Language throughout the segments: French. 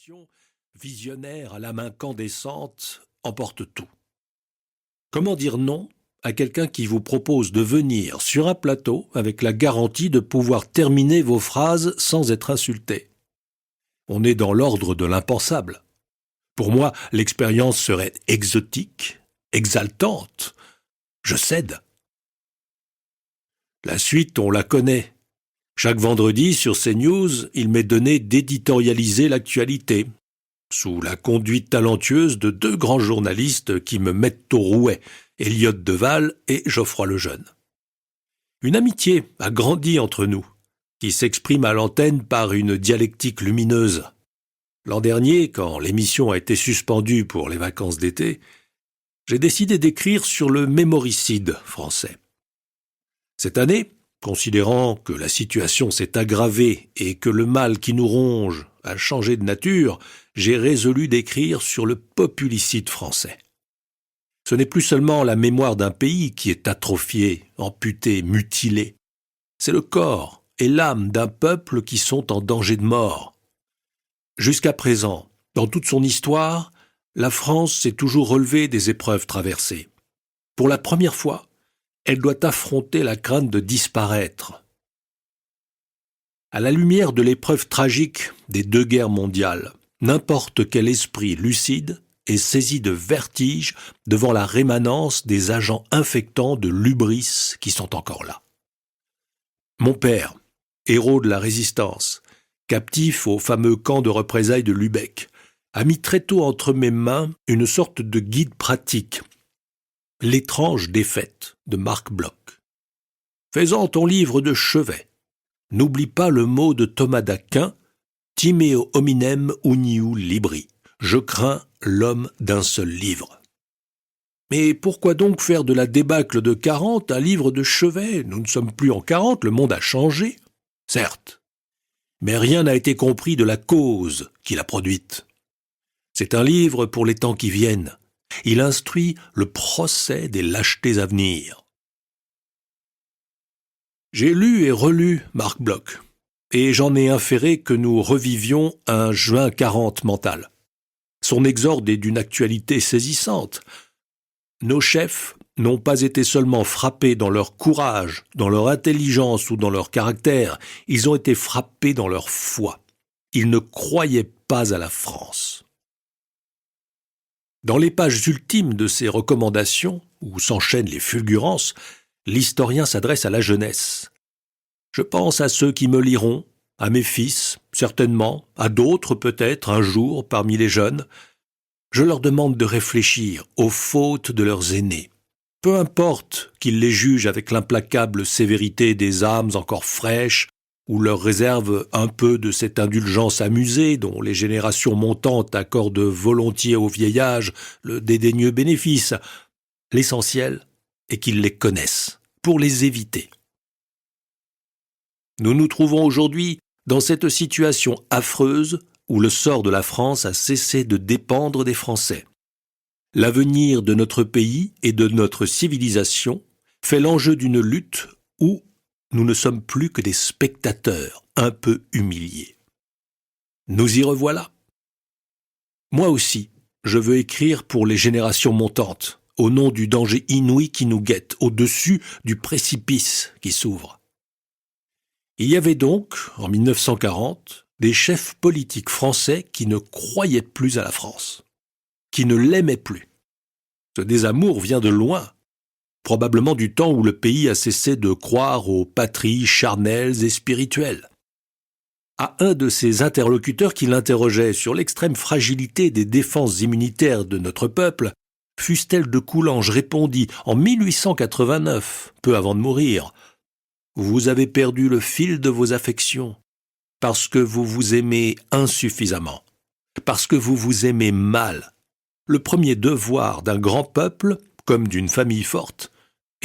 ambition, visionnaire à la main incandescente, emporte tout. Comment dire non à quelqu'un qui vous propose de venir sur un plateau avec la garantie de pouvoir terminer vos phrases sans être insulté? On est dans l'ordre de l'impensable. Pour moi, l'expérience serait exotique, exaltante. Je cède. La suite, on la connaît. Chaque vendredi, sur CNews, il m'est donné d'éditorialiser l'actualité, sous la conduite talentueuse de deux grands journalistes qui me mettent au rouet, Elliott Deval et Geoffroy Lejeune. Une amitié a grandi entre nous, qui s'exprime à l'antenne par une dialectique lumineuse. L'an dernier, quand l'émission a été suspendue pour les vacances d'été, j'ai décidé d'écrire sur le mémoricide français. Cette année, considérant que la situation s'est aggravée et que le mal qui nous ronge a changé de nature, j'ai résolu d'écrire sur le populicide français. Ce n'est plus seulement la mémoire d'un pays qui est atrophié, amputé, mutilé. C'est le corps et l'âme d'un peuple qui sont en danger de mort. Jusqu'à présent, dans toute son histoire, la France s'est toujours relevée des épreuves traversées. Pour la première fois, elle doit affronter la crainte de disparaître. À la lumière de l'épreuve tragique des deux guerres mondiales, n'importe quel esprit lucide est saisi de vertige devant la rémanence des agents infectants de l'hubris qui sont encore là. Mon père, héros de la résistance, captif au fameux camp de représailles de Lübeck, a mis très tôt entre mes mains une sorte de guide pratique, L'étrange défaite de Marc Bloch. Fais-en ton livre de chevet. N'oublie pas le mot de Thomas d'Aquin, Timeo hominem uniu libri. Je crains l'homme d'un seul livre. Mais pourquoi donc faire de la débâcle de 40 un livre de chevet? Nous ne sommes plus en 40, le monde a changé. Certes. Mais rien n'a été compris de la cause qui l'a produite. C'est un livre pour les temps qui viennent. Il instruit le procès des lâchetés à venir. J'ai lu et relu Marc Bloch, et j'en ai inféré que nous revivions un juin 40 mental. Son exorde est d'une actualité saisissante. Nos chefs n'ont pas été seulement frappés dans leur courage, dans leur intelligence ou dans leur caractère, ils ont été frappés dans leur foi. Ils ne croyaient pas à la France. Dans les pages ultimes de ses recommandations, où s'enchaînent les fulgurances, l'historien s'adresse à la jeunesse. Je pense à ceux qui me liront, à mes fils, certainement, à d'autres peut-être un jour parmi les jeunes. Je leur demande de réfléchir aux fautes de leurs aînés. Peu importe qu'ils les jugent avec l'implacable sévérité des âmes encore fraîches, ou leur réserve un peu de cette indulgence amusée dont les générations montantes accordent volontiers au vieil âge le dédaigneux bénéfice. L'essentiel est qu'ils les connaissent, pour les éviter. Nous nous trouvons aujourd'hui dans cette situation affreuse où le sort de la France a cessé de dépendre des Français. L'avenir de notre pays et de notre civilisation fait l'enjeu d'une lutte où nous ne sommes plus que des spectateurs un peu humiliés. Nous y revoilà. Moi aussi, je veux écrire pour les générations montantes, au nom du danger inouï qui nous guette, au-dessus du précipice qui s'ouvre. Il y avait donc, en 1940, des chefs politiques français qui ne croyaient plus à la France, qui ne l'aimaient plus. Ce désamour vient de loin, probablement du temps où le pays a cessé de croire aux patries charnelles et spirituelles. À un de ses interlocuteurs qui l'interrogeait sur l'extrême fragilité des défenses immunitaires de notre peuple, Fustel de Coulanges répondit en 1889, peu avant de mourir, « Vous avez perdu le fil de vos affections, parce que vous vous aimez insuffisamment, parce que vous vous aimez mal. Le premier devoir d'un grand peuple, comme d'une famille forte,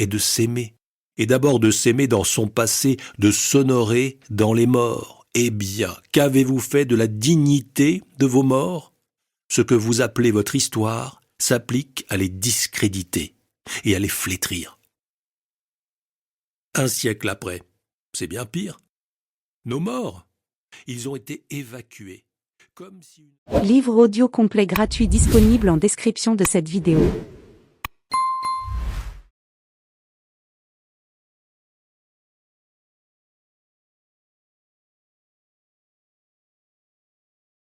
est de s'aimer, et d'abord de s'aimer dans son passé, de s'honorer dans les morts. Eh bien, qu'avez-vous fait de la dignité de vos morts? Ce que vous appelez votre histoire s'applique à les discréditer et à les flétrir. Un siècle après, c'est bien pire. Nos morts, ils ont été évacués, comme si... Livre audio complet gratuit disponible en description de cette vidéo.